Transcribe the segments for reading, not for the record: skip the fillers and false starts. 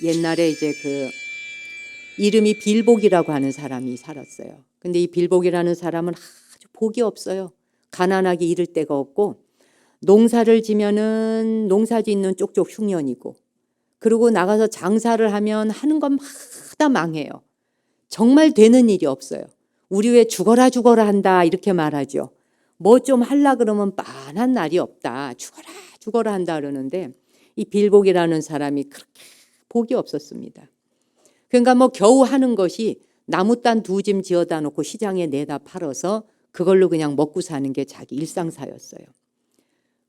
옛날에 이제 이름이 빌복이라고 하는 사람이 살았어요. 근데 이 빌복이라는 사람은 아주 복이 없어요. 가난하게 이를 데가 없고, 농사를 지면은 농사 짓는 쪽쪽 흉년이고, 그리고 나가서 장사를 하면 하는 것마다 망해요. 정말 되는 일이 없어요. 우리 왜 죽어라 죽어라 한다 이렇게 말하죠. 뭐 좀 하려 그러면 빤한 날이 없다. 죽어라 죽어라 한다 그러는데, 이 빌복이라는 사람이 그렇게 복이 없었습니다. 그러니까 뭐 겨우 하는 것이 나무단 2짐 지어다 놓고 시장에 내다 팔아서 그걸로 그냥 먹고 사는 게 자기 일상사였어요.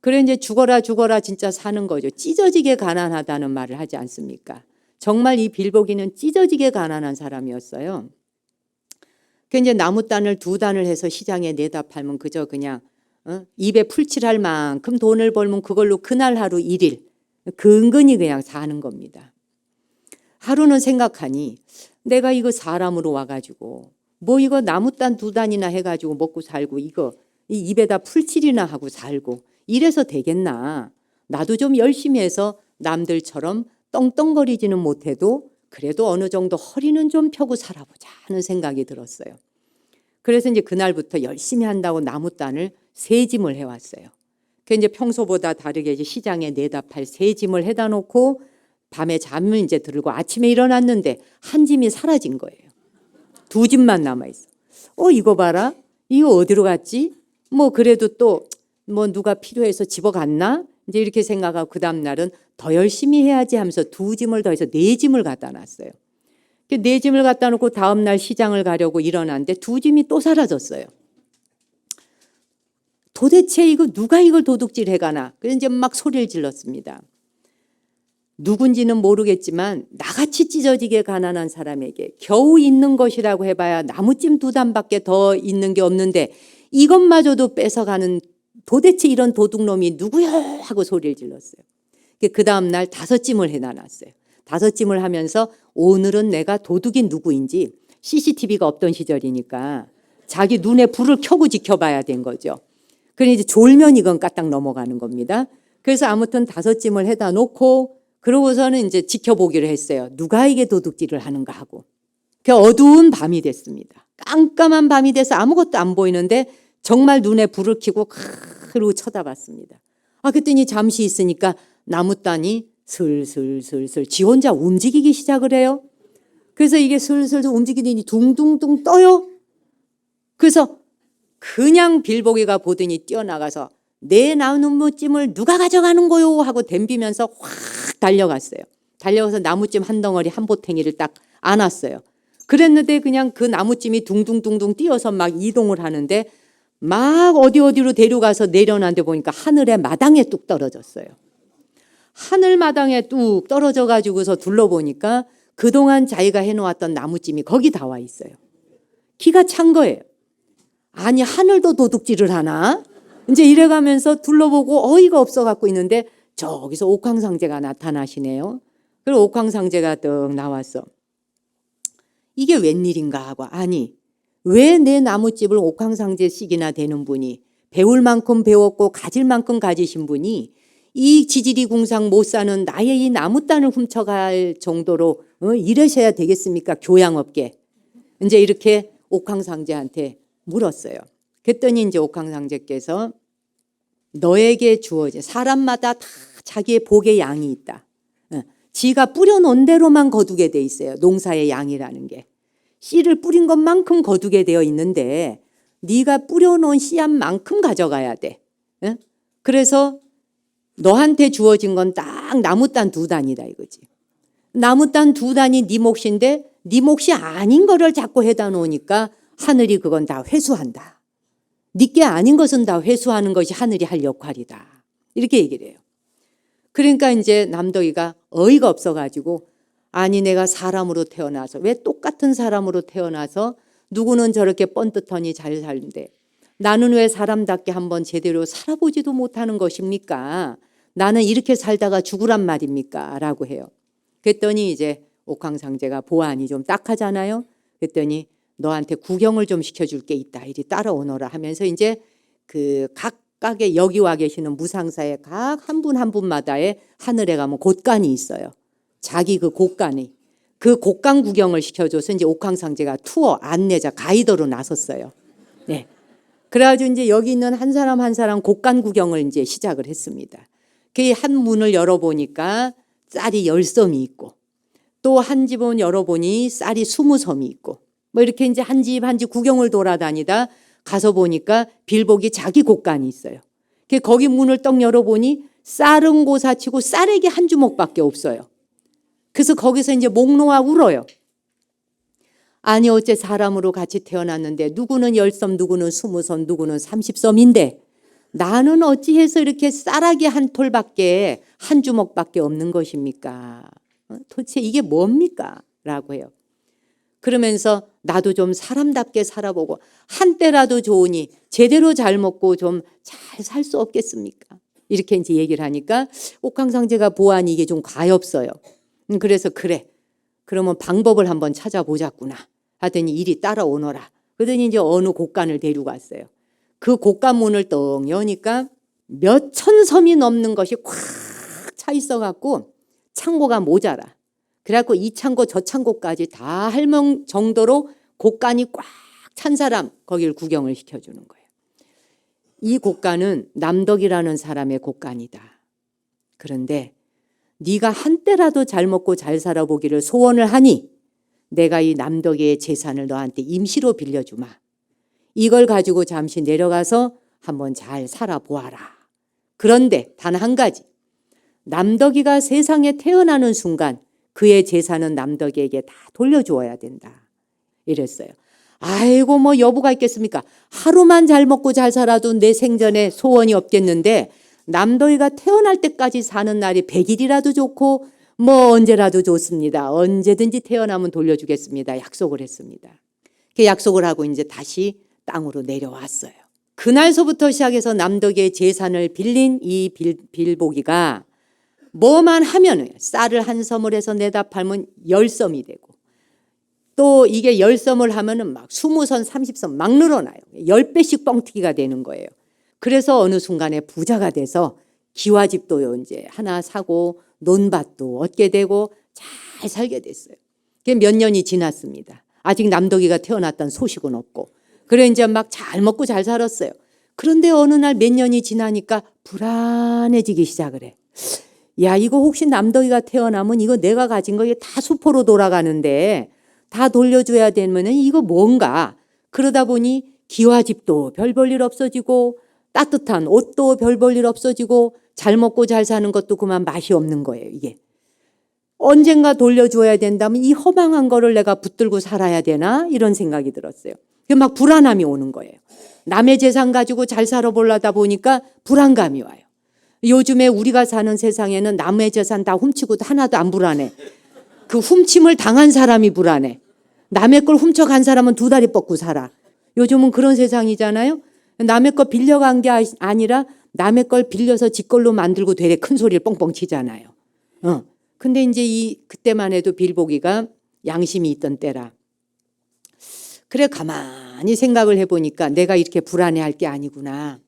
그래 이제 죽어라 죽어라 진짜 사는 거죠. 찢어지게 가난하다는 말을 하지 않습니까? 정말 이 빌복이는 찢어지게 가난한 사람이었어요. 그 이제 나무단을 2단을 해서 시장에 내다 팔면 그저 그냥 입에 풀칠할 만큼 돈을 벌면 그걸로 그날 하루 1일 근근히 그냥 사는 겁니다. 하루는 생각하니 내가 이거 사람으로 와가지고 뭐 이거 나무단 2단이나 해가지고 먹고 살고 이거 이 입에다 풀칠이나 하고 살고 이래서 되겠나. 나도 좀 열심히 해서 남들처럼 떵떵거리지는 못해도 그래도 어느 정도 허리는 좀 펴고 살아보자 하는 생각이 들었어요. 그래서 이제 그날부터 열심히 한다고 나무단을 3짐을 해왔어요. 그 이제 평소보다 다르게 이제 시장에 내다 팔 3짐을 해다 놓고 밤에 잠을 이제 들고 아침에 일어났는데 한 짐이 사라진 거예요. 2짐만 남아있어. 이거 봐라. 이거 어디로 갔지? 뭐 그래도 또 뭐 누가 필요해서 집어갔나? 이제 이렇게 생각하고 그 다음날은 더 열심히 해야지 하면서 2짐을 더해서 4짐을 갖다 놨어요. 4짐을 갖다 놓고 다음날 시장을 가려고 일어났는데 2짐이 또 사라졌어요. 도대체 이거 누가 이걸 도둑질 해가나? 그래서 이제 막 소리를 질렀습니다. 누군지는 모르겠지만 나같이 찢어지게 가난한 사람에게 겨우 있는 것이라고 해봐야 나무찜 2단밖에 더 있는 게 없는데 이것마저도 뺏어가는 도대체 이런 도둑놈이 누구야 하고 소리를 질렀어요. 그 다음날 5짐을 해놔놨어요. 5짐을 하면서 오늘은 내가 도둑이 누구인지 CCTV가 없던 시절이니까 자기 눈에 불을 켜고 지켜봐야 된 거죠. 그러니 이제 졸면 이건 까딱 넘어가는 겁니다. 그래서 아무튼 5짐을 해다 놓고 그러고서는 이제 지켜보기로 했어요. 누가 이게 도둑질을 하는가 하고. 그 어두운 밤이 됐습니다. 깜깜한 밤이 돼서 아무것도 안 보이는데 정말 눈에 불을 켜고 그러고 쳐다봤습니다. 그랬더니 잠시 있으니까 나무단이 슬슬슬슬 지 혼자 움직이기 시작을 해요. 그래서 이게 슬슬 움직이더니 둥둥둥 떠요. 그래서 그냥 빌복이가 보더니 뛰어나가서 내 나무찜을 누가 가져가는 거요 하고 덤비면서 확 달려갔어요. 달려가서 나무찜 한 덩어리 한 보탱이를 딱 안았어요. 그랬는데 그냥 그 나무찜이 둥둥둥둥 뛰어서 막 이동을 하는데 막 어디로 데려가서 내려놨는데 보니까 하늘의 마당에 뚝 떨어졌어요. 하늘 마당에 뚝 떨어져 가지고서 둘러보니까 그동안 자기가 해놓았던 나무찜이 거기 다 와 있어요. 기가 찬 거예요. 아니 하늘도 도둑질을 하나? 이제 이래가면서 둘러보고 어이가 없어 갖고 있는데 저기서 옥황상제가 나타나시네요. 그리고 옥황상제가 떡 나왔어. 이게 웬일인가 하고 아니 왜 내 나무집을 옥황상제씩이나 되는 분이 배울 만큼 배웠고 가질 만큼 가지신 분이 이 지지리 궁상 못 사는 나의 이 나무단을 훔쳐갈 정도로 이러셔야 되겠습니까? 교양없게. 이제 이렇게 옥황상제한테 물었어요. 그랬더니 이제 옥황상제께서 너에게 주어진 사람마다 다 자기의 복의 양이 있다. 지가 뿌려놓은 대로만 거두게 돼 있어요. 농사의 양이라는 게. 씨를 뿌린 것만큼 거두게 되어 있는데 네가 뿌려놓은 씨앗만큼 가져가야 돼. 그래서 너한테 주어진 건 딱 나무단 2단이다 이거지. 나무단 2단이 네 몫인데 네 몫이 아닌 거를 자꾸 해다 놓으니까 하늘이 그건 다 회수한다. 네게 아닌 것은 다 회수하는 것이 하늘이 할 역할이다. 이렇게 얘기를 해요. 그러니까 이제 남덕이가 어이가 없어가지고 아니 내가 사람으로 태어나서 왜 똑같은 사람으로 태어나서 누구는 저렇게 뻔듯하니 잘 살는데 나는 왜 사람답게 한번 제대로 살아보지도 못하는 것입니까? 나는 이렇게 살다가 죽으란 말입니까? 라고 해요. 그랬더니 이제 옥황상제가 보안이 좀 딱하잖아요. 그랬더니 너한테 구경을 좀 시켜줄 게 있다. 이리 따라오너라 하면서 이제 그 각각의 여기 와 계시는 무상사의 각 한 분 한 분마다의 하늘에 가면 곳간이 있어요. 자기 그 곳간이 그 곳간 구경을 시켜줘서 이제 옥황상제가 투어 안내자 가이드로 나섰어요. 네. 그래가지고 이제 여기 있는 한 사람 한 사람 곳간 구경을 이제 시작을 했습니다. 그 한 문을 열어보니까 쌀이 10섬이 있고 또 한 집은 열어보니 쌀이 20섬이 있고 뭐 이렇게 이제 한 집 한 집 구경을 돌아다니다 가서 보니까 빌복이 자기 곳간이 있어요. 거기 문을 떡 열어보니 쌀은 고사치고 쌀액이 한 주먹밖에 없어요. 그래서 거기서 이제 목 놓아 울어요. 아니 어째 사람으로 같이 태어났는데 누구는 10섬 누구는 20섬 누구는 30섬인데 나는 어찌해서 이렇게 쌀아기 한 톨밖에 한 주먹밖에 없는 것입니까? 도대체 이게 뭡니까? 라고 해요. 그러면서 나도 좀 사람답게 살아보고 한때라도 좋으니 제대로 잘 먹고 좀 잘 살 수 없겠습니까? 이렇게 이제 얘기를 하니까 옥황상제가 보아하니 이게 좀 가엾어요. 그래서 그래 그러면 방법을 한번 찾아보자꾸나 하더니 이리 따라오너라. 그러더니 이제 어느 곳간을 데리고 갔어요. 그 곳간 문을 떡 여니까 몇 천 섬이 넘는 것이 꽉 차 있어 갖고 창고가 모자라. 그래갖고 이 창고 저 창고까지 다 할 정도로 곳간이 꽉 찬 사람 거기를 구경을 시켜주는 거예요. 이 곳간은 남덕이라는 사람의 곳간이다. 그런데 네가 한때라도 잘 먹고 잘 살아보기를 소원을 하니 내가 이 남덕의 재산을 너한테 임시로 빌려주마. 이걸 가지고 잠시 내려가서 한번 잘 살아보아라. 그런데 단 한 가지. 남덕이가 세상에 태어나는 순간 그의 재산은 남덕이에게 다 돌려주어야 된다. 이랬어요. 아이고 뭐 여부가 있겠습니까? 하루만 잘 먹고 잘 살아도 내 생전에 소원이 없겠는데 남덕이가 태어날 때까지 사는 날이 100일이라도 좋고 뭐 언제라도 좋습니다. 언제든지 태어나면 돌려주겠습니다. 약속을 했습니다. 그 약속을 하고 이제 다시 땅으로 내려왔어요. 그날서부터 시작해서 남덕의 재산을 빌린 이 빌보기가 뭐만 하면 쌀을 한 섬을 해서 내다 팔면 10섬이 되고 또 이게 10섬을 하면은 막 20섬, 30섬 막 늘어나요. 10배씩 뻥튀기가 되는 거예요. 그래서 어느 순간에 부자가 돼서 기와집도 이제 하나 사고 논밭도 얻게 되고 잘 살게 됐어요. 몇 년이 지났습니다. 아직 남덕이가 태어났다는 소식은 없고. 그래 이제 막 잘 먹고 잘 살았어요. 그런데 어느 날 몇 년이 지나니까 불안해지기 시작을 해. 야 이거 혹시 남덕이가 태어나면 이거 내가 가진 거 이게 다 수포로 돌아가는데 다 돌려줘야 되면은 이거 뭔가. 그러다 보니 기와집도 별 볼 일 없어지고 따뜻한 옷도 별 볼 일 없어지고 잘 먹고 잘 사는 것도 그만 맛이 없는 거예요. 이게 언젠가 돌려줘야 된다면 이 허망한 거를 내가 붙들고 살아야 되나 이런 생각이 들었어요. 막 불안함이 오는 거예요. 남의 재산 가지고 잘 살아보려다 보니까 불안감이 와요. 요즘에 우리가 사는 세상에는 남의 재산 다 훔치고도 하나도 안 불안해. 그 훔침을 당한 사람이 불안해. 남의 걸 훔쳐간 사람은 두 다리 뻗고 살아. 요즘은 그런 세상이잖아요. 남의 거 빌려간 게 아니라 남의 걸 빌려서 지 걸로 만들고 되레 큰 소리를 뻥뻥 치잖아요. 근데 이제 그때만 해도 빌보기가 양심이 있던 때라. 그래 가만히 생각을 해보니까 내가 이렇게 불안해할 게 아니구나.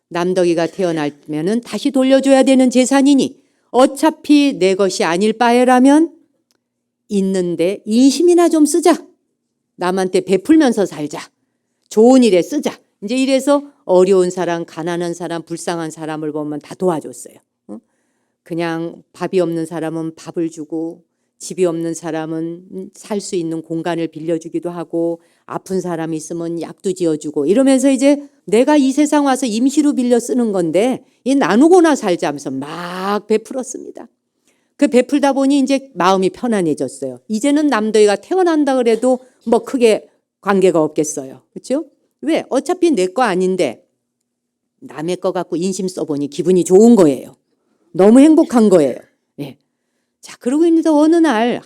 남덕이가 태어나면은 다시 돌려줘야 되는 재산이니 어차피 내 것이 아닐 바에라면 있는데 인심이나 좀 쓰자. 남한테 베풀면서 살자. 좋은 일에 쓰자. 이제 이래서 어려운 사람, 가난한 사람, 불쌍한 사람을 보면 다 도와줬어요. 그냥 밥이 없는 사람은 밥을 주고 집이 없는 사람은 살 수 있는 공간을 빌려주기도 하고 아픈 사람이 있으면 약도 지어주고 이러면서 이제 내가 이 세상 와서 임시로 빌려 쓰는 건데 이 나누고나 살자 하면서 막 베풀었습니다. 그 베풀다 보니 이제 마음이 편안해졌어요. 이제는 남덕이가 태어난다 그래도 뭐 크게 관계가 없겠어요. 그렇죠? 왜? 어차피 내 거 아닌데 남의 거 갖고 인심 써보니 기분이 좋은 거예요. 너무 행복한 거예요. 예. 자, 그러고 있는데 어느 날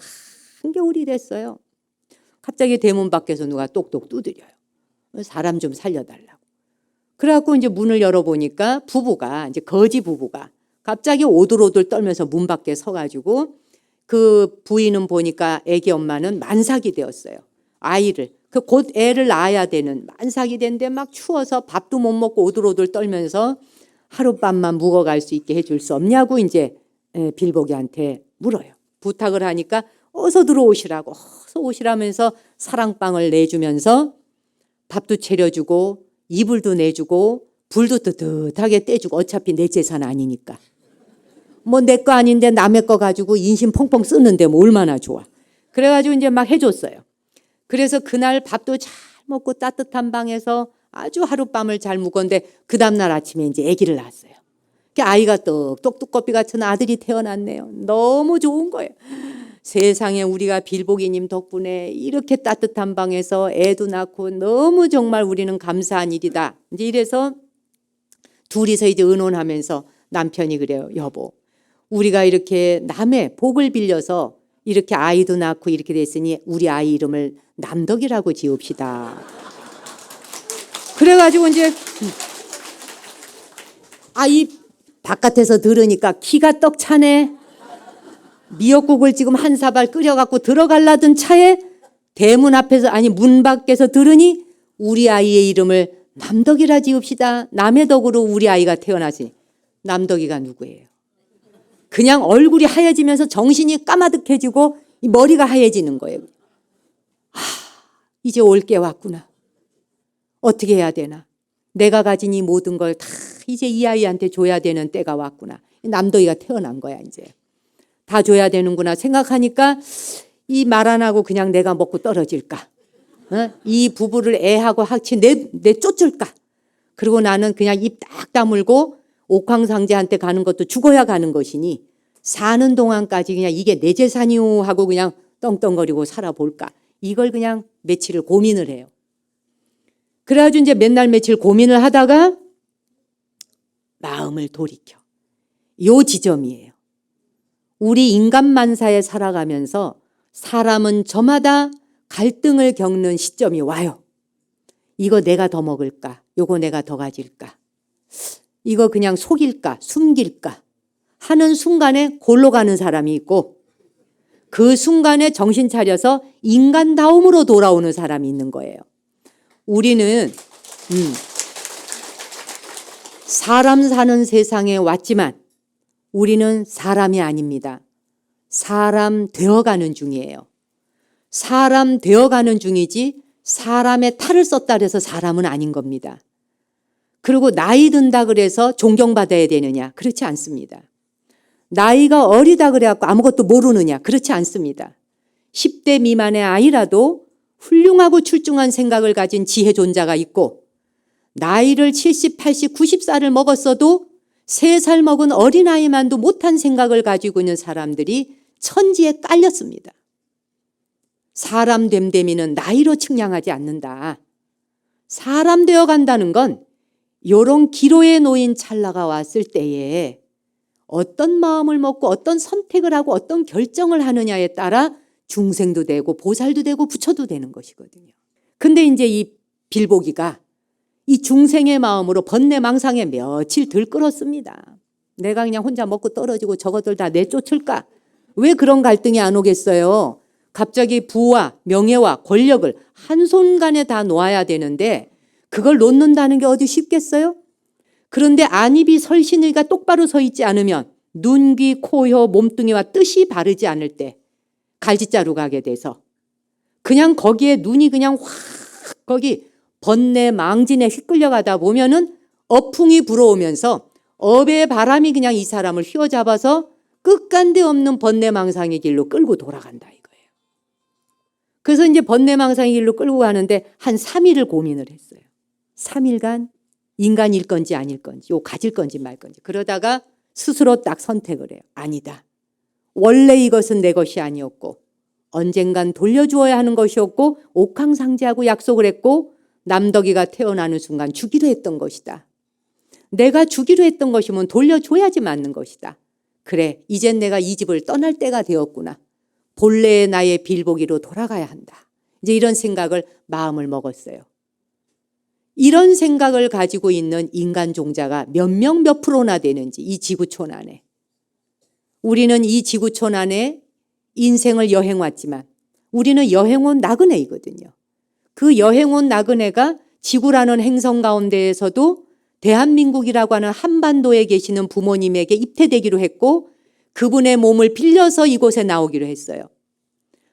한겨울이 됐어요. 갑자기 대문 밖에서 누가 똑똑 두드려요. 사람 좀 살려달라고. 그래갖고 이제 문을 열어보니까 부부가 이제 거지 부부가 갑자기 오들오들 떨면서 문 밖에 서가지고 그 부인은 보니까 애기 엄마는 만삭이 되었어요. 아이를. 그 곧 애를 낳아야 되는 만삭이 된데 막 추워서 밥도 못 먹고 오들오들 떨면서 하룻밤만 묵어갈 수 있게 해줄 수 없냐고 이제 빌보기한테 물어요. 부탁을 하니까 어서 들어오시라고, 어서 오시라면서 사랑방을 내주면서 밥도 차려주고 이불도 내주고 불도 뜨뜻하게 떼주고, 어차피 내 재산 아니니까. 뭐 내 거 아닌데 남의 거 가지고 인심 펑펑 쓰는데 뭐 얼마나 좋아. 그래가지고 이제 막 해줬어요. 그래서 그날 밥도 잘 먹고 따뜻한 방에서 아주 하룻밤을 잘 묵었는데 그 다음날 아침에 이제 아기를 낳았어요. 아이가 똑똑거피 같은 아들이 태어났네요. 너무 좋은 거예요. 세상에 우리가 빌보기님 덕분에 이렇게 따뜻한 방에서 애도 낳고 너무 정말 우리는 감사한 일이다. 이제 이래서 둘이서 이제 의논하면서 남편이 그래요. 여보, 우리가 이렇게 남의 복을 빌려서 이렇게 아이도 낳고 이렇게 됐으니 우리 아이 이름을 남덕이라고 지읍시다. 그래가지고 이제 아이 바깥에서 들으니까 기가 떡 차네. 미역국을 지금 한 사발 끓여갖고 들어갈라던 차에 대문 앞에서, 아니 문 밖에서 들으니 우리 아이의 이름을 남덕이라 지읍시다. 남의 덕으로 우리 아이가 태어나지. 남덕이가 누구예요? 그냥 얼굴이 하얘지면서 정신이 까마득해지고 이 머리가 하얘지는 거예요. 이제 올 게 왔구나. 어떻게 해야 되나? 내가 가진 이 모든 걸 다 이제 이 아이한테 줘야 되는 때가 왔구나. 남덕이가 태어난 거야 이제. 다 줘야 되는구나 생각하니까 이 말 안 하고 그냥 내가 먹고 떨어질까? 이 부부를 애하고 학치 내쫓을까? 그리고 나는 그냥 입 딱 다물고 옥황상제한테 가는 것도 죽어야 가는 것이니 사는 동안까지 그냥 이게 내 재산이오 하고 그냥 떵떵거리고 살아볼까? 이걸 그냥 며칠을 고민을 해요. 그래가지고 이제 맨날 며칠 고민을 하다가 마음을 돌이켜. 요 지점이에요. 우리 인간 만사에 살아가면서 사람은 저마다 갈등을 겪는 시점이 와요. 이거 내가 더 먹을까? 요거 내가 더 가질까? 이거 그냥 속일까? 숨길까? 하는 순간에 골로 가는 사람이 있고 그 순간에 정신 차려서 인간다움으로 돌아오는 사람이 있는 거예요. 우리는 사람 사는 세상에 왔지만 우리는 사람이 아닙니다. 사람 되어가는 중이에요. 사람 되어가는 중이지 사람의 탈을 썼다 그래서 사람은 아닌 겁니다. 그리고 나이 든다 그래서 존경받아야 되느냐? 그렇지 않습니다. 나이가 어리다 그래갖고 아무것도 모르느냐? 그렇지 않습니다. 10대 미만의 아이라도 훌륭하고 출중한 생각을 가진 지혜존자가 있고 나이를 70, 80, 90살을 먹었어도 3살 먹은 어린아이만도 못한 생각을 가지고 있는 사람들이 천지에 깔렸습니다. 사람 됨됨이는 나이로 측량하지 않는다. 사람 되어 간다는 건 요런 기로에 놓인 찰나가 왔을 때에 어떤 마음을 먹고 어떤 선택을 하고 어떤 결정을 하느냐에 따라 중생도 되고 보살도 되고 부처도 되는 것이거든요. 근데 이제 이 빌보기가 이 중생의 마음으로 번뇌망상에 며칠 들끓었습니다. 내가 그냥 혼자 먹고 떨어지고 저것들 다 내쫓을까? 왜 그런 갈등이 안 오겠어요? 갑자기 부와 명예와 권력을 한순간에 다 놓아야 되는데 그걸 놓는다는 게 어디 쉽겠어요? 그런데 안입이 설신의가 똑바로 서 있지 않으면 눈, 귀, 코, 혀, 몸뚱이와 뜻이 바르지 않을 때 갈짓자루 가게 돼서 그냥 거기에 눈이 그냥 확 거기 번뇌 망진에 휘끌려가다 보면은 어풍이 불어오면서 업의 바람이 그냥 이 사람을 휘어잡아서 끝간데 없는 번뇌망상의 길로 끌고 돌아간다 이거예요. 그래서 이제 번뇌망상의 길로 끌고 가는데 한 3일을 고민을 했어요. 3일간 인간일 건지 아닐 건지, 요 가질 건지 말 건지. 그러다가 스스로 딱 선택을 해요. 아니다. 원래 이것은 내 것이 아니었고 언젠간 돌려주어야 하는 것이었고 옥황상제하고 약속을 했고 남덕이가 태어나는 순간 주기로 했던 것이다. 내가 주기로 했던 것이면 돌려줘야지 맞는 것이다. 그래, 이젠 내가 이 집을 떠날 때가 되었구나. 본래의 나의 빌보기로 돌아가야 한다. 이제 이런 생각을 마음을 먹었어요. 이런 생각을 가지고 있는 인간 종자가 몇 명 몇 프로나 되는지 이 지구촌 안에. 우리는 이 지구촌 안에 인생을 여행 왔지만 우리는 여행 온 나그네이거든요. 그 여행 온 나그네가 지구라는 행성 가운데에서도 대한민국이라고 하는 한반도에 계시는 부모님에게 입퇴되기로 했고 그분의 몸을 빌려서 이곳에 나오기로 했어요.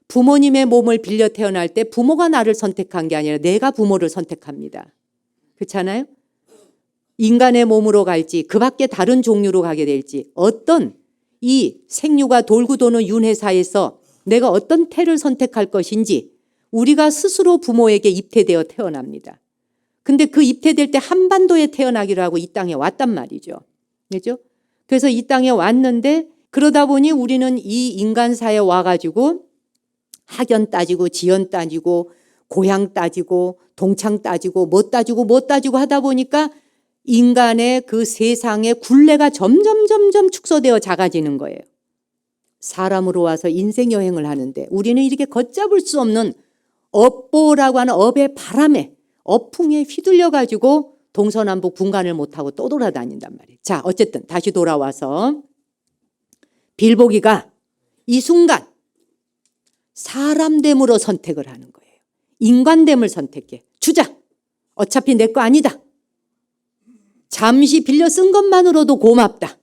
부모님의 몸을 빌려 태어날 때 부모가 나를 선택한 게 아니라 내가 부모를 선택합니다. 그렇잖아요? 인간의 몸으로 갈지 그 밖에 다른 종류로 가게 될지 어떤 이 생류가 돌고 도는 윤회사에서 내가 어떤 태를 선택할 것인지 우리가 스스로 부모에게 입퇴되어 태어납니다. 근데 그 입퇴될 때 한반도에 태어나기로 하고 이 땅에 왔단 말이죠. 그렇죠? 그래서 이 땅에 왔는데 그러다 보니 우리는 이 인간사에 와가지고 학연 따지고 지연 따지고 고향 따지고 동창 따지고 뭐 따지고 하다 보니까 인간의 그 세상의 굴레가 점점 축소되어 작아지는 거예요. 사람으로 와서 인생 여행을 하는데 우리는 이렇게 걷잡을 수 없는 업보라고 하는 업의 바람에 업풍에 휘둘려 가지고 동서남북 분간을 못하고 또 돌아다닌단 말이에요. 자, 어쨌든 다시 돌아와서 빌보기가 이 순간 사람됨으로 선택을 하는 거예요. 인간됨을 선택해. 주자. 어차피 내 거 아니다. 잠시 빌려 쓴 것만으로도 고맙다.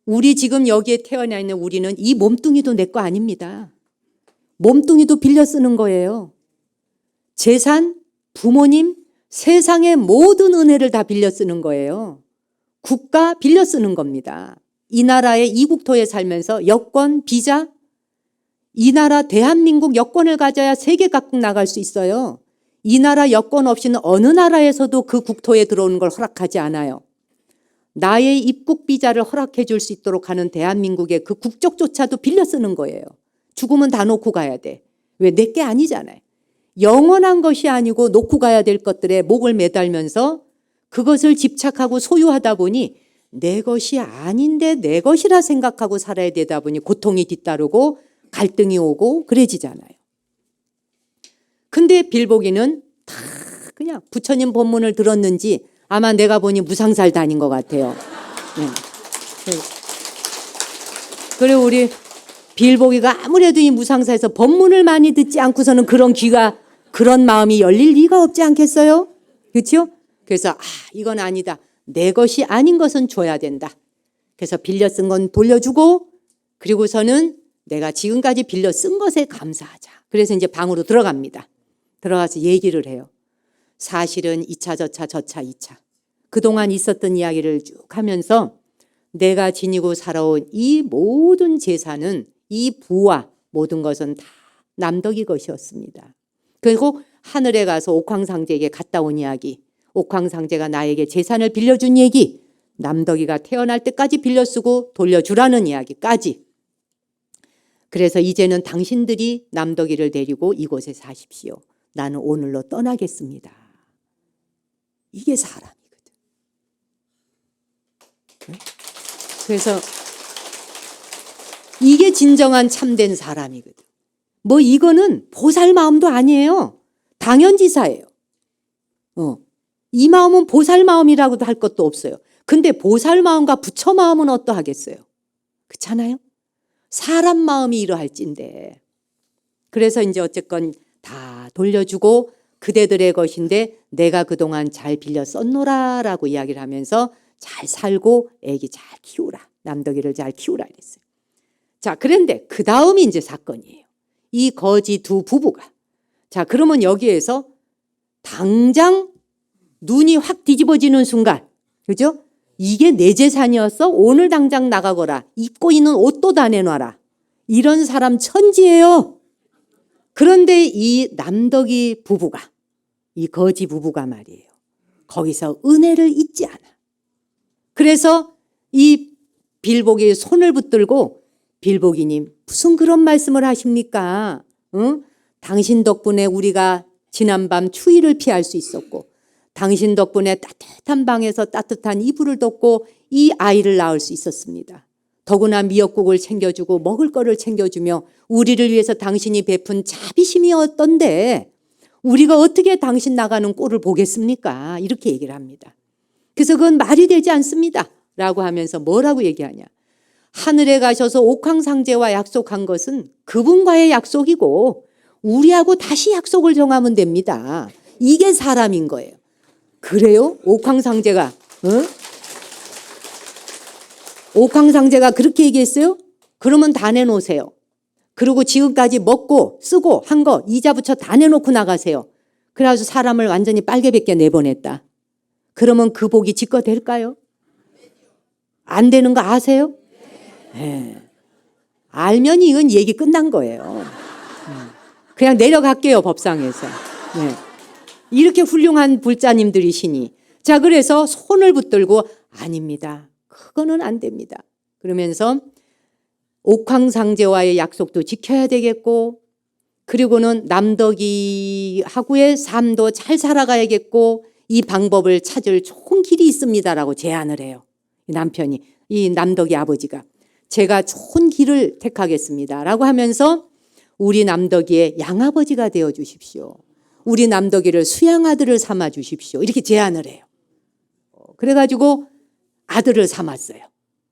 우리 지금 여기에 태어나 있는 우리는 이 몸뚱이도 내 거 아닙니다. 몸뚱이도 빌려 쓰는 거예요. 재산, 부모님, 세상의 모든 은혜를 다 빌려 쓰는 거예요. 국가 빌려 쓰는 겁니다. 이 나라의 이 국토에 살면서 여권, 비자, 이 나라 대한민국 여권을 가져야 세계 각국 나갈 수 있어요. 이 나라 여권 없이는 어느 나라에서도 그 국토에 들어오는 걸 허락하지 않아요. 나의 입국 비자를 허락해 줄 수 있도록 하는 대한민국의 그 국적조차도 빌려 쓰는 거예요. 죽으면 다 놓고 가야 돼. 왜? 내 게 아니잖아요. 영원한 것이 아니고 놓고 가야 될 것들에 목을 매달면서 그것을 집착하고 소유하다 보니 내 것이 아닌데 내 것이라 생각하고 살아야 되다 보니 고통이 뒤따르고 갈등이 오고 그래지잖아요. 근데 빌보기는 다 그냥 부처님 법문을 들었는지 아마 내가 보니 무상살 다닌 것 같아요. 네. 그래 우리 빌보기가 아무래도 이 무상사에서 법문을 많이 듣지 않고서는 그런 귀가 그런 마음이 열릴 리가 없지 않겠어요? 그렇죠? 그래서 이건 아니다. 내 것이 아닌 것은 줘야 된다. 그래서 빌려 쓴 건 돌려주고 그리고서는 내가 지금까지 빌려 쓴 것에 감사하자. 그래서 이제 방으로 들어갑니다. 들어가서 얘기를 해요. 사실은 2차, 저차, 2차. 그동안 있었던 이야기를 쭉 하면서 내가 지니고 살아온 이 모든 재산은 이 부와 모든 것은 다 남덕이 것이었습니다. 그리고 하늘에 가서 옥황상제에게 갔다 온 이야기, 옥황상제가 나에게 재산을 빌려준 얘기, 남덕이가 태어날 때까지 빌려 쓰고 돌려주라는 이야기까지. 그래서 이제는 당신들이 남덕이를 데리고 이곳에 사십시오. 나는 오늘로 떠나겠습니다. 이게 사람이거든. 그래서 이게 진정한 참된 사람이거든. 뭐 이거는 보살 마음도 아니에요. 당연지사예요. 이 마음은 보살 마음이라고도 할 것도 없어요. 근데 보살 마음과 부처 마음은 어떠하겠어요? 그렇잖아요? 사람 마음이 이러할진데. 그래서 이제 어쨌건 다 돌려주고 그대들의 것인데 내가 그동안 잘 빌려 썼노라라고 이야기를 하면서 잘 살고 애기 잘 키우라. 남덕이를 잘 키우라 이랬어요. 자, 그런데 그 다음이 이제 사건이에요. 이 거지 두 부부가. 자, 그러면 여기에서 당장 눈이 확 뒤집어지는 순간, 그죠? 이게 내 재산이었어? 오늘 당장 나가거라. 입고 있는 옷도 다 내놔라. 이런 사람 천지예요. 그런데 이 남덕이 부부가, 이 거지 부부가 말이에요. 거기서 은혜를 잊지 않아. 그래서 이 빌보기의 손을 붙들고 빌보기님 무슨 그런 말씀을 하십니까? 응? 당신 덕분에 우리가 지난밤 추위를 피할 수 있었고 당신 덕분에 따뜻한 방에서 따뜻한 이불을 덮고 이 아이를 낳을 수 있었습니다. 더구나 미역국을 챙겨주고 먹을 거를 챙겨주며 우리를 위해서 당신이 베푼 자비심이었던데 우리가 어떻게 당신 나가는 꼴을 보겠습니까? 이렇게 얘기를 합니다. 그래서 그건 말이 되지 않습니다. 라고 하면서 뭐라고 얘기하냐. 하늘에 가셔서 옥황상제와 약속한 것은 그분과의 약속이고 우리하고 다시 약속을 정하면 됩니다. 이게 사람인 거예요. 그래요? 옥황상제가 옥황상제가 그렇게 얘기했어요? 그러면 다 내놓으세요. 그리고 지금까지 먹고 쓰고 한 거 이자 부처 다 내놓고 나가세요. 그래가지고 사람을 완전히 빨개벗겨 내보냈다. 그러면 그 복이 직거될까요? 안 되는 거 아세요? 네. 알면 이건 얘기 끝난 거예요. 그냥 내려갈게요, 법상에서. 네. 이렇게 훌륭한 불자님들이시니. 자, 그래서 손을 붙들고 아닙니다. 그거는 안 됩니다. 그러면서 옥황상제와의 약속도 지켜야 되겠고, 그리고는 남덕이하고의 삶도 잘 살아가야겠고, 이 방법을 찾을 좋은 길이 있습니다라고 제안을 해요. 남편이, 이 남덕이 아버지가. 제가 좋은 길을 택하겠습니다라고 하면서 우리 남덕이의 양아버지가 되어 주십시오. 우리 남덕이를 수양아들을 삼아 주십시오. 이렇게 제안을 해요. 그래가지고 아들을 삼았어요.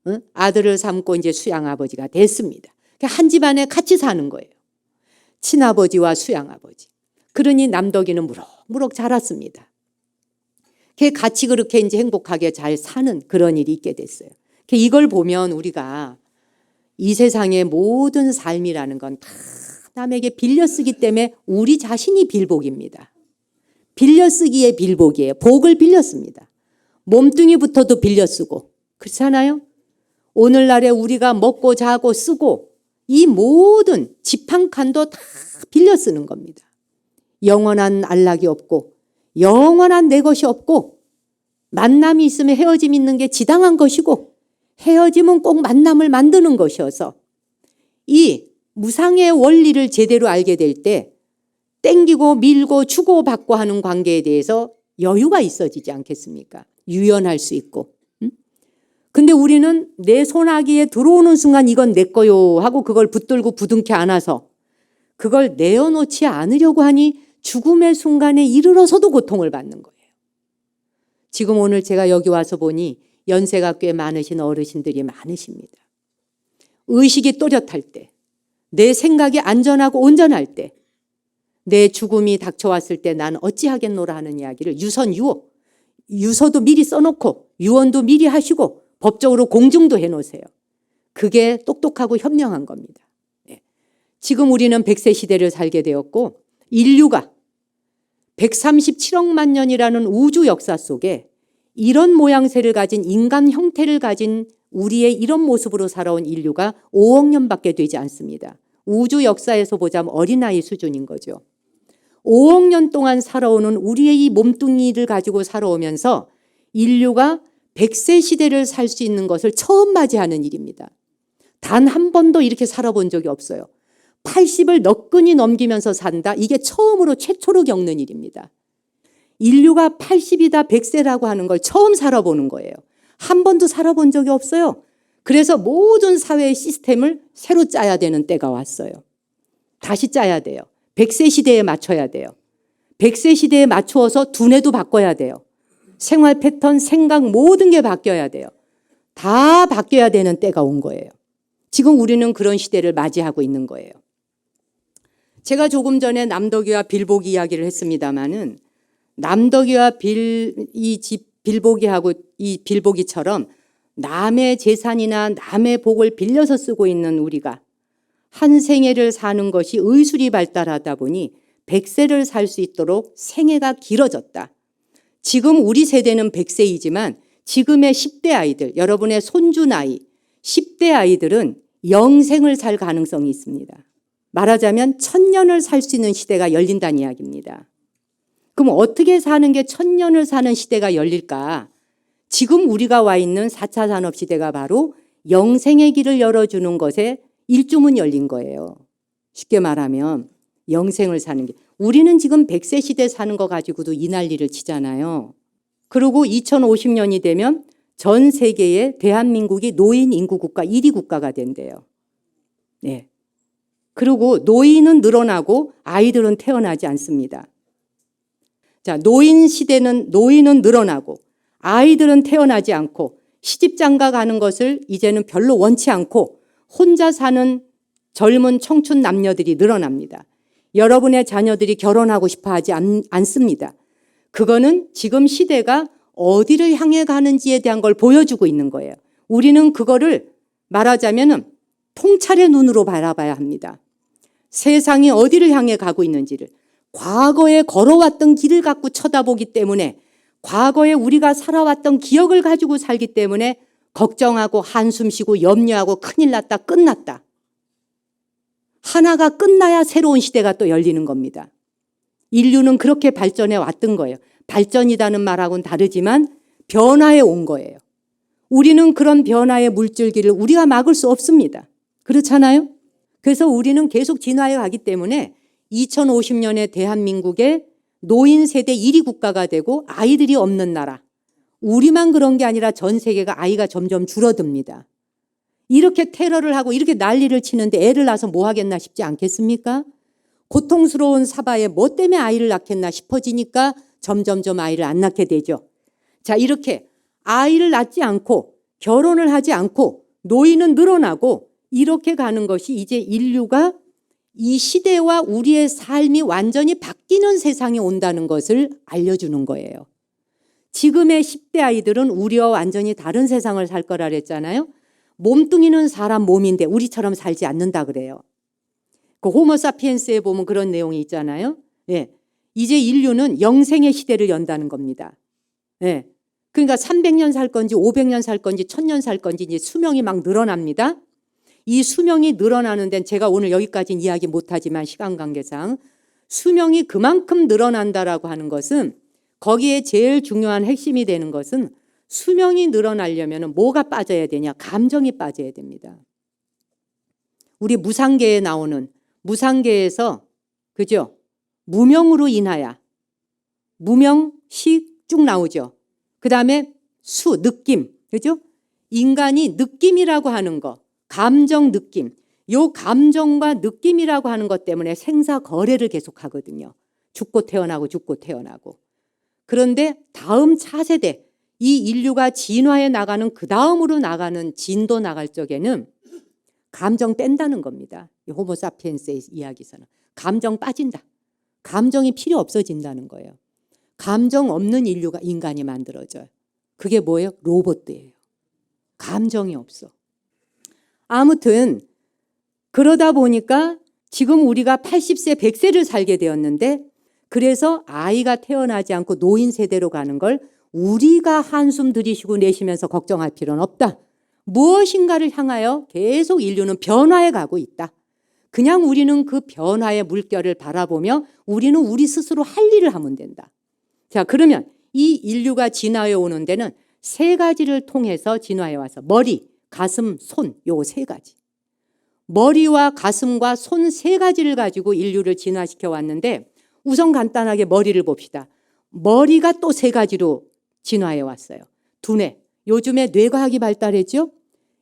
응? 아들을 삼고 이제 수양아버지가 됐습니다. 한 집안에 같이 사는 거예요. 친아버지와 수양아버지. 그러니 남덕이는 무럭무럭 자랐습니다. 같이 그렇게 이제 행복하게 잘 사는 그런 일이 있게 됐어요. 이걸 보면 우리가 이 세상의 모든 삶이라는 건 다 남에게 빌려쓰기 때문에 우리 자신이 빌복입니다. 빌려쓰기의 빌복이에요. 복을 빌렸습니다. 몸뚱이부터도 빌려쓰고. 그렇잖아요? 오늘날에 우리가 먹고 자고 쓰고 이 모든 집 한 칸도 다 빌려쓰는 겁니다. 영원한 안락이 없고 영원한 내 것이 없고 만남이 있으면 헤어짐이 있는 게 지당한 것이고 헤어짐은 꼭 만남을 만드는 것이어서 이 무상의 원리를 제대로 알게 될 때 땡기고 밀고 주고 받고 하는 관계에 대해서 여유가 있어지지 않겠습니까? 유연할 수 있고. 근데 우리는 내 손아귀에 들어오는 순간 이건 내 거요 하고 그걸 붙들고 부둥켜 안아서 그걸 내어놓지 않으려고 하니 죽음의 순간에 이르러서도 고통을 받는 거예요. 지금 오늘 제가 여기 와서 보니 연세가 꽤 많으신 어르신들이 많으십니다. 의식이 또렷할 때, 내 생각이 안전하고 온전할 때, 내 죽음이 닥쳐왔을 때 난 어찌하겠노라 하는 이야기를 유서도 미리 써놓고 유언도 미리 하시고 법적으로 공증도 해놓으세요. 그게 똑똑하고 현명한 겁니다. 지금 우리는 100세 시대를 살게 되었고 인류가 137억만 년이라는 우주 역사 속에 이런 모양새를 가진 인간 형태를 가진 우리의 이런 모습으로 살아온 인류가 5억 년밖에 되지 않습니다. 우주 역사에서 보자면 어린아이 수준인 거죠. 5억 년 동안 살아오는 우리의 이 몸뚱이를 가지고 살아오면서 인류가 100세 시대를 살 수 있는 것을 처음 맞이하는 일입니다. 단 한 번도 이렇게 살아본 적이 없어요. 80을 너끈히 넘기면서 산다. 이게 처음으로 최초로 겪는 일입니다. 인류가 80이다 100세라고 하는 걸 처음 살아보는 거예요. 한 번도 살아본 적이 없어요. 그래서 모든 사회의 시스템을 새로 짜야 되는 때가 왔어요. 다시 짜야 돼요. 100세 시대에 맞춰야 돼요. 100세 시대에 맞추어서 두뇌도 바꿔야 돼요. 생활 패턴, 생각 모든 게 바뀌어야 돼요. 다 바뀌어야 되는 때가 온 거예요. 지금 우리는 그런 시대를 맞이하고 있는 거예요. 제가 조금 전에 남덕이와 빌보기 이야기를 했습니다마는 남덕이와 빌보기하고 이 빌보기처럼 남의 재산이나 남의 복을 빌려서 쓰고 있는 우리가 한 생애를 사는 것이 의술이 발달하다 보니 100세를 살 수 있도록 생애가 길어졌다. 지금 우리 세대는 100세이지만 지금의 10대 아이들, 여러분의 손주 나이 10대 아이들은 영생을 살 가능성이 있습니다. 말하자면 1000년을 살 수 있는 시대가 열린다는 이야기입니다. 그럼 어떻게 사는 게 1000년을 사는 시대가 열릴까? 지금 우리가 와 있는 4차 산업시대가 바로 영생의 길을 열어주는 것에 일주문 열린 거예요. 쉽게 말하면 영생을 사는 게. 우리는 지금 100세 시대 사는 거 가지고도 이 난리를 치잖아요. 그리고 2050년이 되면 전 세계에 대한민국이 노인 인구 국가 1위 국가가 된대요. 네. 그리고 노인은 늘어나고 아이들은 태어나지 않습니다. 자, 노인은 늘어나고 아이들은 태어나지 않고 시집장가 가는 것을 이제는 별로 원치 않고 혼자 사는 젊은 청춘 남녀들이 늘어납니다. 여러분의 자녀들이 결혼하고 싶어 하지 않습니다. 그거는 지금 시대가 어디를 향해 가는지에 대한 걸 보여주고 있는 거예요. 우리는 그거를 말하자면 통찰의 눈으로 바라봐야 합니다. 세상이 어디를 향해 가고 있는지를, 과거에 걸어왔던 길을 갖고 쳐다보기 때문에, 과거에 우리가 살아왔던 기억을 가지고 살기 때문에 걱정하고 한숨 쉬고 염려하고 큰일 났다, 끝났다. 하나가 끝나야 새로운 시대가 또 열리는 겁니다. 인류는 그렇게 발전해 왔던 거예요. 발전이라는 말하고는 다르지만 변화해 온 거예요. 우리는 그런 변화의 물줄기를 우리가 막을 수 없습니다. 그렇잖아요? 그래서 우리는 계속 진화해 가기 때문에 2050년에 대한민국의 노인 세대 1위 국가가 되고 아이들이 없는 나라. 우리만 그런 게 아니라 전 세계가 아이가 점점 줄어듭니다. 이렇게 테러를 하고 이렇게 난리를 치는데 애를 낳아서 뭐 하겠나 싶지 않겠습니까? 고통스러운 사바에 뭐 때문에 아이를 낳겠나 싶어지니까 점점점 아이를 안 낳게 되죠. 자, 이렇게 아이를 낳지 않고 결혼을 하지 않고 노인은 늘어나고 이렇게 가는 것이 이제 인류가 이 시대와 우리의 삶이 완전히 바뀌는 세상이 온다는 것을 알려주는 거예요. 지금의 10대 아이들은 우리와 완전히 다른 세상을 살 거라 그랬잖아요. 몸뚱이는 사람 몸인데 우리처럼 살지 않는다 그래요. 그 호모사피엔스에 보면 그런 내용이 있잖아요. 예. 이제 인류는 영생의 시대를 연다는 겁니다. 예. 그러니까 300년 살 건지 500년 살 건지 1000년 살 건지 이제 수명이 막 늘어납니다. 이 수명이 늘어나는 데는 제가 오늘 여기까지는 이야기 못하지만 시간 관계상 수명이 그만큼 늘어난다라고 하는 것은 거기에 제일 중요한 핵심이 되는 것은 수명이 늘어나려면 뭐가 빠져야 되냐? 감정이 빠져야 됩니다. 우리 무상계에 나오는 무상계에서 그죠? 무명으로 인하여 무명식 쭉 나오죠. 그 다음에 수, 느낌, 그죠? 인간이 느낌이라고 하는 거, 감정, 느낌, 요 감정과 느낌이라고 하는 것 때문에 생사 거래를 계속하거든요. 죽고 태어나고 죽고 태어나고. 그런데 다음 차세대, 이 인류가 진화해 나가는 그 다음으로 나가는 진도 나갈 적에는 감정 뺀다는 겁니다. 호모사피엔스의 이야기에서는. 감정 빠진다. 감정이 필요 없어진다는 거예요. 감정 없는 인간이 만들어져요. 그게 뭐예요? 로봇이에요. 감정이 없어. 아무튼 그러다 보니까 지금 우리가 80세, 100세를 살게 되었는데 그래서 아이가 태어나지 않고 노인 세대로 가는 걸 우리가 한숨 들이쉬고 내쉬면서 걱정할 필요는 없다. 무엇인가를 향하여 계속 인류는 변화해 가고 있다. 그냥 우리는 그 변화의 물결을 바라보며 우리는 우리 스스로 할 일을 하면 된다. 자, 그러면 이 인류가 진화해 오는 데는 세 가지를 통해서 진화해 와서 머리, 가슴, 손, 요 세 가지. 머리와 가슴과 손 세 가지를 가지고 인류를 진화시켜 왔는데 우선 간단하게 머리를 봅시다. 머리가 또 세 가지로 진화해 왔어요. 두뇌. 요즘에 뇌과학이 발달했죠?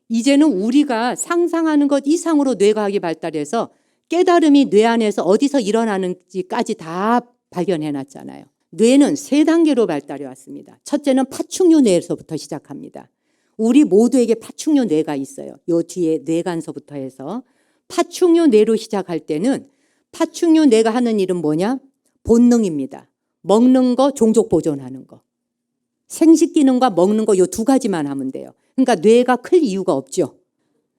이제는 우리가 상상하는 것 이상으로 뇌과학이 발달해서 깨달음이 뇌 안에서 어디서 일어나는지까지 다 발견해 놨잖아요. 뇌는 세 단계로 발달해 왔습니다. 첫째는 파충류 뇌에서부터 시작합니다. 우리 모두에게 파충류 뇌가 있어요. 요 뒤에 뇌간서부터 해서 파충류 뇌로 시작할 때는 파충류 뇌가 하는 일은 뭐냐? 본능입니다. 먹는 거, 종족 보존하는 거. 생식 기능과 먹는 거 요 두 가지만 하면 돼요. 그러니까 뇌가 클 이유가 없죠.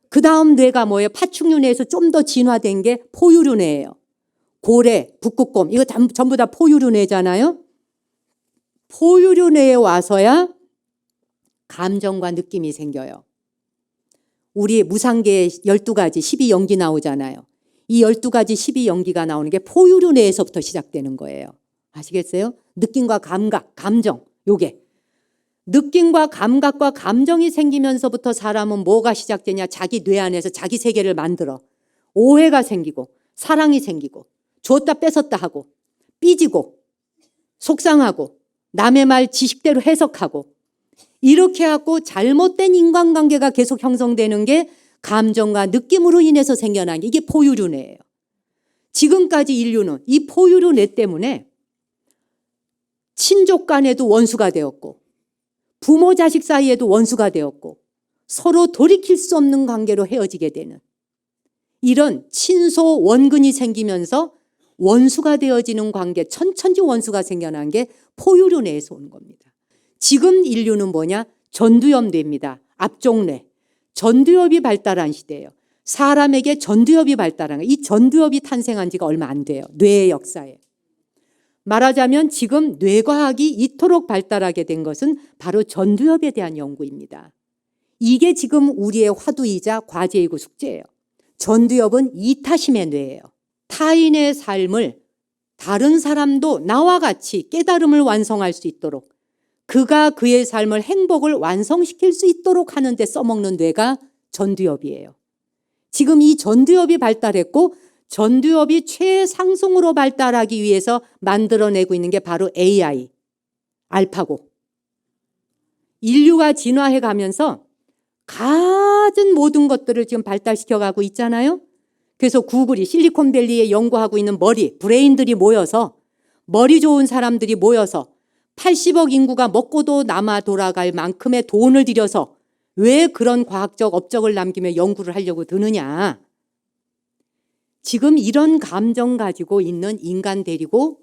그 다음 뇌가 뭐예요? 파충류 뇌에서 좀 더 진화된 게 포유류 뇌예요. 고래, 북극곰 이거 전부 다 포유류 뇌잖아요. 포유류 뇌에 와서야 감정과 느낌이 생겨요. 우리 무상계에 12가지 12연기 나오잖아요. 이 12가지 12연기가 나오는 게 포유류 뇌에서부터 시작되는 거예요. 아시겠어요? 느낌과 감각, 감정 요게. 느낌과 감각과 감정이 생기면서부터 사람은 뭐가 시작되냐? 자기 뇌 안에서 자기 세계를 만들어. 오해가 생기고 사랑이 생기고 줬다 뺏었다 하고 삐지고 속상하고 남의 말 지식대로 해석하고 이렇게 하고 잘못된 인간관계가 계속 형성되는 게 감정과 느낌으로 인해서 생겨난 게 이게 포유류 뇌예요. 지금까지 인류는 이 포유류 뇌 때문에 친족 간에도 원수가 되었고 부모 자식 사이에도 원수가 되었고 서로 돌이킬 수 없는 관계로 헤어지게 되는 이런 친소 원근이 생기면서 원수가 되어지는 관계, 천천지 원수가 생겨난 게 포유류 뇌에서 오는 겁니다. 지금 인류는 뭐냐? 전두엽 뇌입니다. 앞쪽뇌, 전두엽이 발달한 시대예요. 사람에게 전두엽이 발달한 거예요. 이 전두엽이 탄생한 지가 얼마 안 돼요. 뇌의 역사에. 말하자면 지금 뇌과학이 이토록 발달하게 된 것은 바로 전두엽에 대한 연구입니다. 이게 지금 우리의 화두이자 과제이고 숙제예요. 전두엽은 이타심의 뇌예요. 타인의 삶을 다른 사람도 나와 같이 깨달음을 완성할 수 있도록, 그가 그의 삶을 행복을 완성시킬 수 있도록 하는 데 써먹는 뇌가 전두엽이에요. 지금 이 전두엽이 발달했고 전두엽이 최상승으로 발달하기 위해서 만들어내고 있는 게 바로 AI, 알파고. 인류가 진화해 가면서 가진 모든 것들을 지금 발달시켜가고 있잖아요. 그래서 구글이 실리콘밸리에 연구하고 있는 브레인들이 모여서, 머리 좋은 사람들이 모여서 80억 인구가 먹고도 남아 돌아갈 만큼의 돈을 들여서 왜 그런 과학적 업적을 남기며 연구를 하려고 드느냐. 지금 이런 감정 가지고 있는 인간 데리고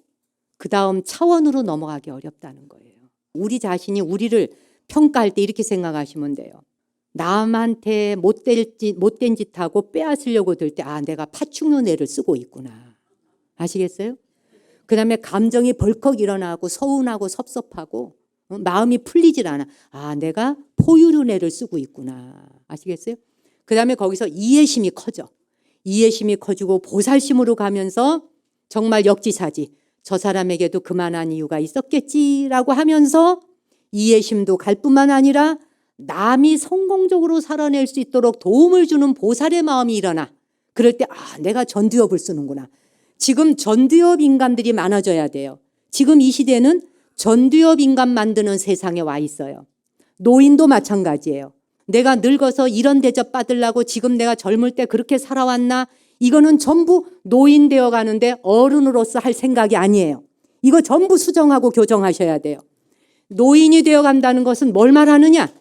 그 다음 차원으로 넘어가기 어렵다는 거예요. 우리 자신이 우리를 평가할 때 이렇게 생각하시면 돼요. 남한테 못된 짓 하고 빼앗으려고 들 때, 아, 내가 파충류 뇌를 쓰고 있구나. 아시겠어요? 그 다음에 감정이 벌컥 일어나고 서운하고 섭섭하고 마음이 풀리질 않아. 아, 내가 포유류 뇌를 쓰고 있구나. 아시겠어요? 그 다음에 거기서 이해심이 커져. 이해심이 커지고 보살심으로 가면서 정말 역지사지. 저 사람에게도 그만한 이유가 있었겠지라고 하면서 이해심도 갈 뿐만 아니라 남이 성공적으로 살아낼 수 있도록 도움을 주는 보살의 마음이 일어나. 그럴 때, 아, 내가 전두엽을 쓰는구나. 지금 전두엽 인간들이 많아져야 돼요. 지금 이 시대는 전두엽 인간 만드는 세상에 와 있어요. 노인도 마찬가지예요. 내가 늙어서 이런 대접 받으려고 지금 내가 젊을 때 그렇게 살아왔나? 이거는 전부 노인 되어 가는데 어른으로서 할 생각이 아니에요. 이거 전부 수정하고 교정하셔야 돼요. 노인이 되어 간다는 것은 뭘 말하느냐?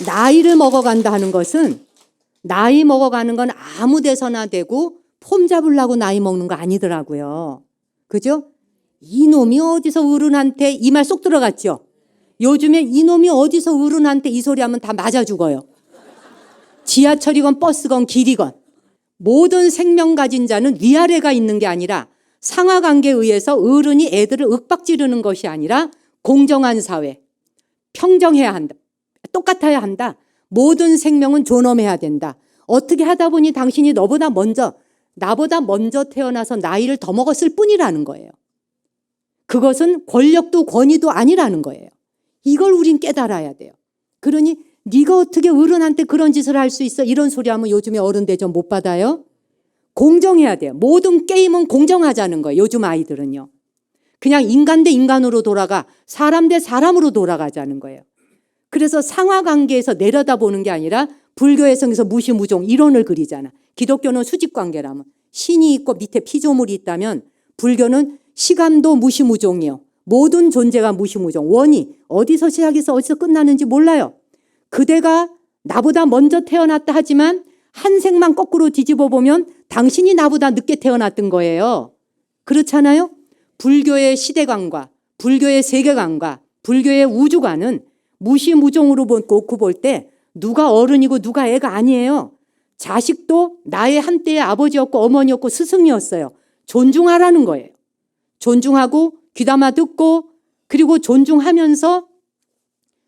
나이를 먹어간다 하는 것은, 나이 먹어가는 건 아무 데서나 되고 폼 잡으려고 나이 먹는 거 아니더라고요. 그죠? 이놈이 어디서 어른한테, 이 말 쏙 들어갔죠? 요즘에 이놈이 어디서 어른한테 이 소리 하면 다 맞아 죽어요. 지하철이건 버스건 길이건. 모든 생명 가진 자는 위아래가 있는 게 아니라 상하관계에 의해서 어른이 애들을 윽박지르는 것이 아니라 공정한 사회, 평정해야 한다. 똑같아야 한다. 모든 생명은 존엄해야 된다. 어떻게 하다 보니 당신이 나보다 먼저 태어나서 나이를 더 먹었을 뿐이라는 거예요. 그것은 권력도 권위도 아니라는 거예요. 이걸 우린 깨달아야 돼요. 그러니 네가 어떻게 어른한테 그런 짓을 할 수 있어? 이런 소리 하면 요즘에 어른 대접 못 받아요. 공정해야 돼요. 모든 게임은 공정하자는 거예요. 요즘 아이들은요. 그냥 인간 대 인간으로 돌아가, 사람 대 사람으로 돌아가자는 거예요. 그래서 상하관계에서 내려다보는 게 아니라 불교에서 무시무종 이론을 그리잖아. 기독교는 수직관계라면, 신이 있고 밑에 피조물이 있다면 불교는 시간도 무시무종이에요. 모든 존재가 무시무종. 원이 어디서 시작해서 어디서 끝나는지 몰라요. 그대가 나보다 먼저 태어났다 하지만 한 생만 거꾸로 뒤집어 보면 당신이 나보다 늦게 태어났던 거예요. 그렇잖아요? 불교의 시대관과 불교의 세계관과 불교의 우주관은 무시무종으로 놓고 볼 때 누가 어른이고 누가 애가 아니에요. 자식도 나의 한때의 아버지였고 어머니였고 스승이었어요. 존중하라는 거예요. 존중하고 귀담아 듣고 그리고 존중하면서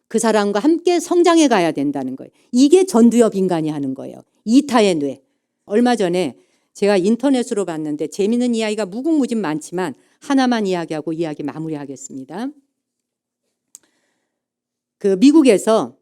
그 사람과 함께 성장해 가야 된다는 거예요. 이게 전두엽 인간이 하는 거예요. 이타의 뇌. 얼마 전에 제가 인터넷으로 봤는데 재미있는 이야기가 무궁무진 많지만 하나만 이야기하고 이야기 마무리하겠습니다. 그 미국에서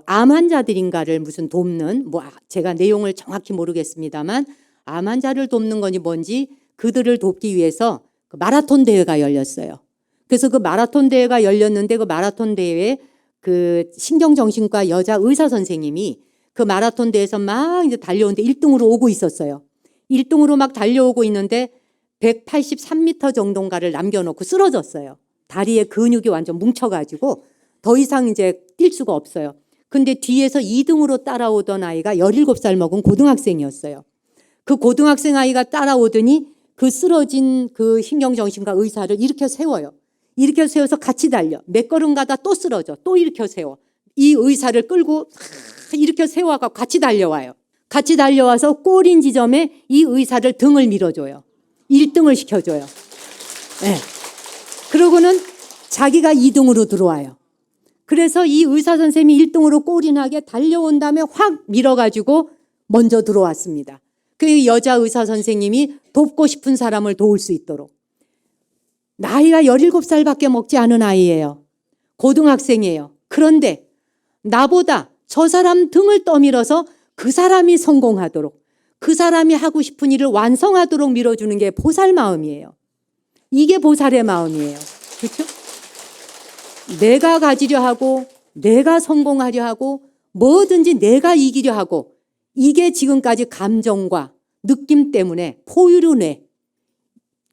암 환자들인가를 무슨 돕는, 제가 내용을 정확히 모르겠습니다만 암 환자를 돕는 건지 뭔지 그들을 돕기 위해서 그 마라톤 대회가 열렸어요. 그래서 그 마라톤 대회가 열렸는데 그 마라톤 대회에 그 신경정신과 여자 의사 선생님이 그 마라톤 대회에서 막 이제 달려오는데 1등으로 오고 있었어요. 1등으로 막 달려오고 있는데 183m 정도인가를 남겨놓고 쓰러졌어요. 다리에 근육이 완전 뭉쳐가지고 더 이상 이제 뛸 수가 없어요. 근데 뒤에서 2등으로 따라오던 아이가 17살 먹은 고등학생이었어요. 그 고등학생 아이가 따라오더니 그 쓰러진 그 신경정신과 의사를 이렇게 세워요. 일으켜 세워서 같이 달려. 몇 걸음 가다 또 쓰러져. 또 일으켜 세워. 이 의사를 끌고 일으켜 세워가 같이 달려와요. 같이 달려와서 꼬린 지점에 이 의사를 등을 밀어줘요. 1등을 시켜줘요. 네. 그러고는 자기가 2등으로 들어와요. 그래서 이 의사 선생님이 1등으로 꼬린하게 달려온 다음에 확 밀어가지고 먼저 들어왔습니다. 그 여자 의사 선생님이 돕고 싶은 사람을 도울 수 있도록. 나이가 17살밖에 먹지 않은 아이예요. 고등학생이에요. 그런데 나보다 저 사람 등을 떠밀어서 그 사람이 성공하도록, 그 사람이 하고 싶은 일을 완성하도록 밀어주는 게 보살 마음이에요. 이게 보살의 마음이에요. 그렇죠? 내가 가지려 하고, 내가 성공하려 하고, 뭐든지 내가 이기려 하고, 이게 지금까지 감정과 느낌 때문에 포유류 뇌.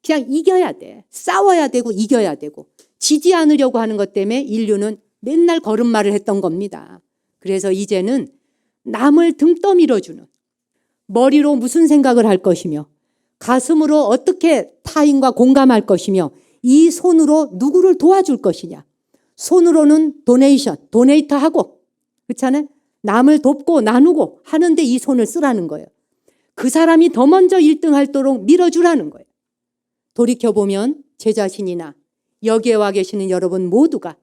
그냥 이겨야 돼. 싸워야 되고 이겨야 되고 지지 않으려고 하는 것 때문에 인류는 맨날 걸음마를 했던 겁니다. 그래서 이제는 남을 등 떠밀어주는, 머리로 무슨 생각을 할 것이며 가슴으로 어떻게 타인과 공감할 것이며 이 손으로 누구를 도와줄 것이냐. 손으로는 도네이터하고 그렇잖아요. 남을 돕고 나누고 하는데 이 손을 쓰라는 거예요. 그 사람이 더 먼저 1등 하도록 밀어주라는 거예요. 돌이켜보면 제 자신이나 여기에 와 계시는 여러분 모두가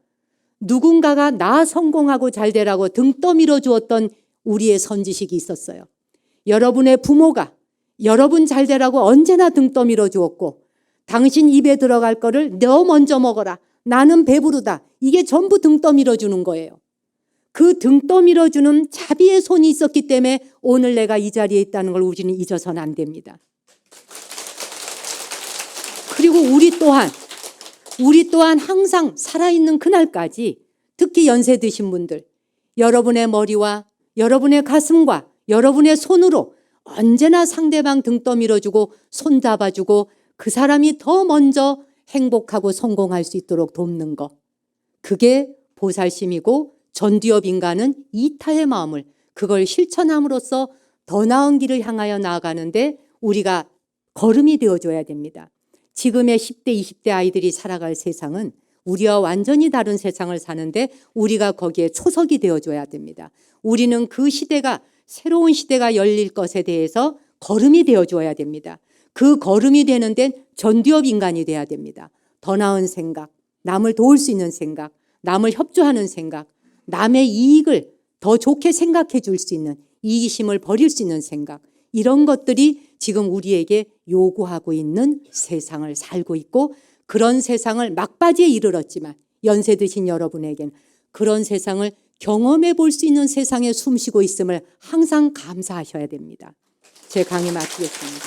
누군가가 나 성공하고 잘 되라고 등 떠밀어 주었던 우리의 선지식이 있었어요. 여러분의 부모가 여러분 잘 되라고 언제나 등 떠밀어 주었고 당신 입에 들어갈 거를 너 먼저 먹어라. 나는 배부르다. 이게 전부 등 떠밀어 주는 거예요. 그 등 떠밀어 주는 자비의 손이 있었기 때문에 오늘 내가 이 자리에 있다는 걸 우리는 잊어서는 안 됩니다. 그리고 우리 또한 항상 살아있는 그날까지 특히 연세 드신 분들 여러분의 머리와 여러분의 가슴과 여러분의 손으로 언제나 상대방 등 떠밀어주고 손잡아주고 그 사람이 더 먼저 행복하고 성공할 수 있도록 돕는 것. 그게 보살심이고 전두엽 인간은 이타의 마음을 그걸 실천함으로써 더 나은 길을 향하여 나아가는데 우리가 걸음이 되어줘야 됩니다. 지금의 10대, 20대 아이들이 살아갈 세상은 우리와 완전히 다른 세상을 사는데 우리가 거기에 초석이 되어줘야 됩니다. 우리는 그 시대가 새로운 시대가 열릴 것에 대해서 걸음이 되어줘야 됩니다. 그 걸음이 되는 데는 전두엽 인간이 돼야 됩니다. 더 나은 생각, 남을 도울 수 있는 생각, 남을 협조하는 생각, 남의 이익을 더 좋게 생각해 줄 수 있는 이기심을 버릴 수 있는 생각 이런 것들이 지금 우리에게 요구하고 있는 세상을 살고 있고 그런 세상을 막바지에 이르렀지만 연세 드신 여러분에게는 그런 세상을 경험해 볼 수 있는 세상에 숨쉬고 있음을 항상 감사하셔야 됩니다. 제 강의 마치겠습니다.